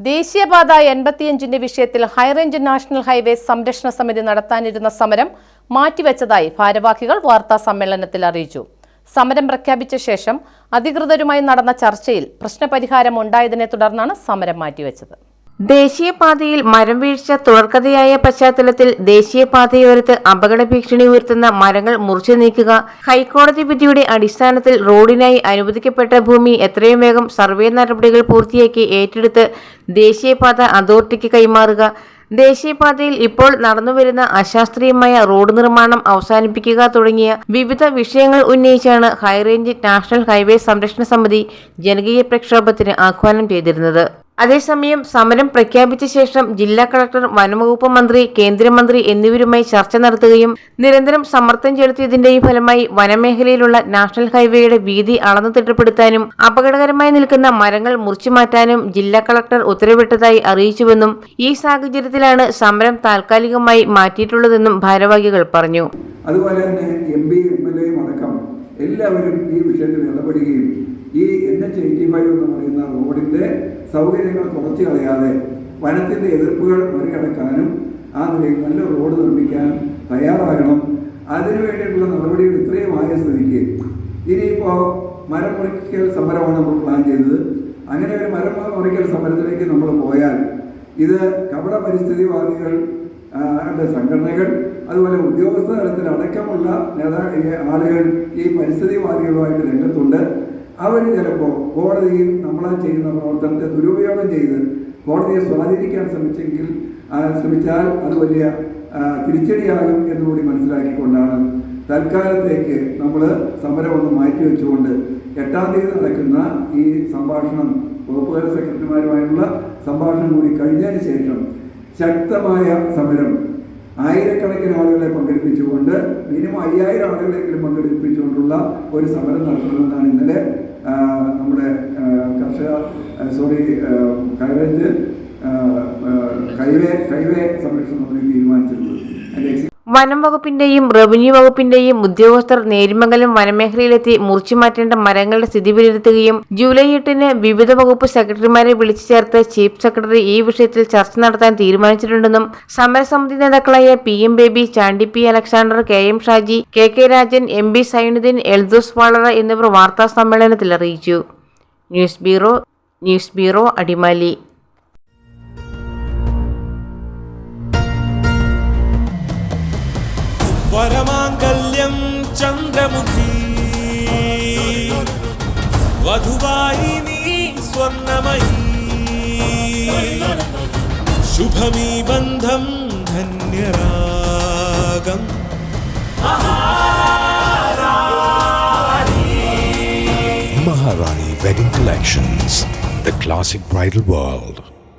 ദേശീയപാത 85 വിഷയത്തിൽ high range national highway സംരക്ഷണ സമിതി നടത്താനിരുന്ന സമരം മാറ്റിവെച്ചതായി ഭാരവാഹികൾ വാർത്താ സമ്മേളനത്തിൽ അറിയിച്ചു. സമരം പ്രഖ്യാപിച്ച ശേഷം അധികൃതരുമായി നടന്ന ചർച്ചയിൽ പ്രശ്നപരിഹാരം ഉണ്ടായതിനെ തുടർന്നാണ് സമരം മാറ്റിവെച്ചത്. ദേശീയപാതയിൽ മരം വീഴ്ച തുടർക്കഥയായ പശ്ചാത്തലത്തിൽ ദേശീയപാതയോരത്ത് അപകട ഭീഷണി ഉയർത്തുന്ന മരങ്ങൾ മുറിച്ചു നീക്കുക, ഹൈക്കോടതി വിധിയുടെ അടിസ്ഥാനത്തിൽ റോഡിനായി അനുവദിക്കപ്പെട്ട ഭൂമി എത്രയും വേഗം സർവേ നടപടികൾ പൂർത്തിയാക്കി ഏറ്റെടുത്ത് ദേശീയപാത അതോറിറ്റിക്ക് കൈമാറുക, ദേശീയപാതയിൽ ഇപ്പോൾ നടന്നുവരുന്ന അശാസ്ത്രീയമായ റോഡ് നിർമ്മാണം അവസാനിപ്പിക്കുക തുടങ്ങിയ വിവിധ വിഷയങ്ങൾ ഉന്നയിച്ചാണ് ഹൈറേഞ്ച് നാഷണൽ ഹൈവേ സംരക്ഷണ സമിതി ജനകീയ പ്രക്ഷോഭത്തിന് ആഹ്വാനം ചെയ്തിരുന്നത്. അതേസമയം സമരം പ്രഖ്യാപിച്ച ശേഷം ജില്ലാ കളക്ടർ, വനംവകുപ്പ് മന്ത്രി, കേന്ദ്രമന്ത്രി എന്നിവരുമായി ചർച്ച നടത്തുകയും നിരന്തരം സമ്മർദ്ദം ചെലുത്തിയതിന്റെയും ഫലമായി വനമേഖലയിലുള്ള നാഷണൽ ഹൈവേയുടെ വീതി അളന്നു തിട്ടപ്പെടുത്താനും അപകടകരമായി നിൽക്കുന്ന മരങ്ങൾ മുറിച്ചുമാറ്റാനും ജില്ലാ കളക്ടർ ഉത്തരവിട്ടതായി അറിയിച്ചുവെന്നും ഈ സാഹചര്യത്തിലാണ് സമരം താൽക്കാലികമായി മാറ്റിയിട്ടുള്ളതെന്നും ഭാരവാഹികൾ പറഞ്ഞു. അതുപോലെ തന്നെ MP, MLA അടക്കം എല്ലാവരും ഈ വിഷയത്തിൽ ഇടപെടുകയും ഈ NH85 എന്ന് പറയുന്ന റോഡിന്റെ സൗകര്യങ്ങൾ കുറച്ചു കളയാതെ വനത്തിന്റെ എതിർപ്പുകൾ മറികടക്കാനും ആ നിലയിൽ നല്ല റോഡ് നിർമ്മിക്കാൻ തയ്യാറാകണം. അതിനു വേണ്ടിയിട്ടുള്ള നടപടികൾ ഇത്രയും ആയ സ്ഥിതിക്ക് ഇനിയിപ്പോൾ മരം മുറിക്കൽ സമരമാണ് നമ്മൾ പ്ലാൻ ചെയ്തത്. അങ്ങനെ ഒരു മരം മുറിക്കൽ സമരത്തിലേക്ക് നമ്മൾ പോയാൽ ഇത് കപട പരിസ്ഥിതിവാദികൾ സംഘടനകൾ, അതുപോലെ ഉദ്യോഗസ്ഥ തലത്തിൽ അടക്കമുള്ള ആളുകൾ ഈ പരിസ്ഥിതിവാദികളുമായിട്ട് രംഗത്തുണ്ട്. അവർ ചിലപ്പോൾ കോടതിയിൽ നമ്മളാ ചെയ്യുന്ന പ്രവർത്തനത്തെ ദുരുപയോഗം ചെയ്ത് കോടതിയെ സ്വാധീനിക്കാൻ ശ്രമിച്ചാൽ അത് വലിയ തിരിച്ചടിയാകും എന്നുകൂടി മനസ്സിലാക്കിക്കൊണ്ടാണ് തൽക്കാലത്തേക്ക് നമ്മൾ സമരമൊന്ന് മാറ്റിവെച്ചുകൊണ്ട് 8-ാം തീയതി നടക്കുന്ന ഈ സംഭാഷണം, വകുപ്പുതല സെക്രട്ടറിമാരുമായുള്ള സംഭാഷണം കൂടി കഴിഞ്ഞതിന് ശേഷം ശക്തമായ സമരം ആയിരക്കണക്കിന് ആളുകളെ പങ്കെടുപ്പിച്ചുകൊണ്ട് മിനിമം 5000 ആളുകളെങ്കിലും പങ്കെടുപ്പിച്ചുകൊണ്ടുള്ള ഒരു സമരം നടത്തണമെന്നാണ് ഇന്നലെ നമ്മുടെ ഹൈറേഞ്ച് ഹൈവേ സംരക്ഷണ സമിതി തീരുമാനിച്ചിട്ടുള്ളത്. വനം വകുപ്പിന്റെയും റവന്യൂ വകുപ്പിന്റെയും ഉദ്യോഗസ്ഥർ നേരിമംഗലം വനമേഖലയിലെത്തി മുറിച്ചുമാറ്റേണ്ട മരങ്ങളുടെ സ്ഥിതി വിലയിരുത്തുകയും ജൂലൈ 8-ന് വിവിധ വകുപ്പ് സെക്രട്ടറിമാരെ വിളിച്ചു ചേർത്ത് ചീഫ് സെക്രട്ടറി ഈ വിഷയത്തിൽ ചർച്ച നടത്താൻ തീരുമാനിച്ചിട്ടുണ്ടെന്നും സമരസമിതി നേതാക്കളായ PM Baby, Chandy P Alexander, KM Shaji, KK Rajan, MB Sainudheen, Eldhose Valara എന്നിവർ വാർത്താ സമ്മേളനത്തിൽ അറിയിച്ചു. News bureau Adimali. വരമാംഗല്യം ചന്ദ്രമുഖി വധുവായി നീ സ്വർണമയി, ശുഭമീ ബന്ധം ധന്യരാഗം Maharani Wedding Collections, the classic bridal world.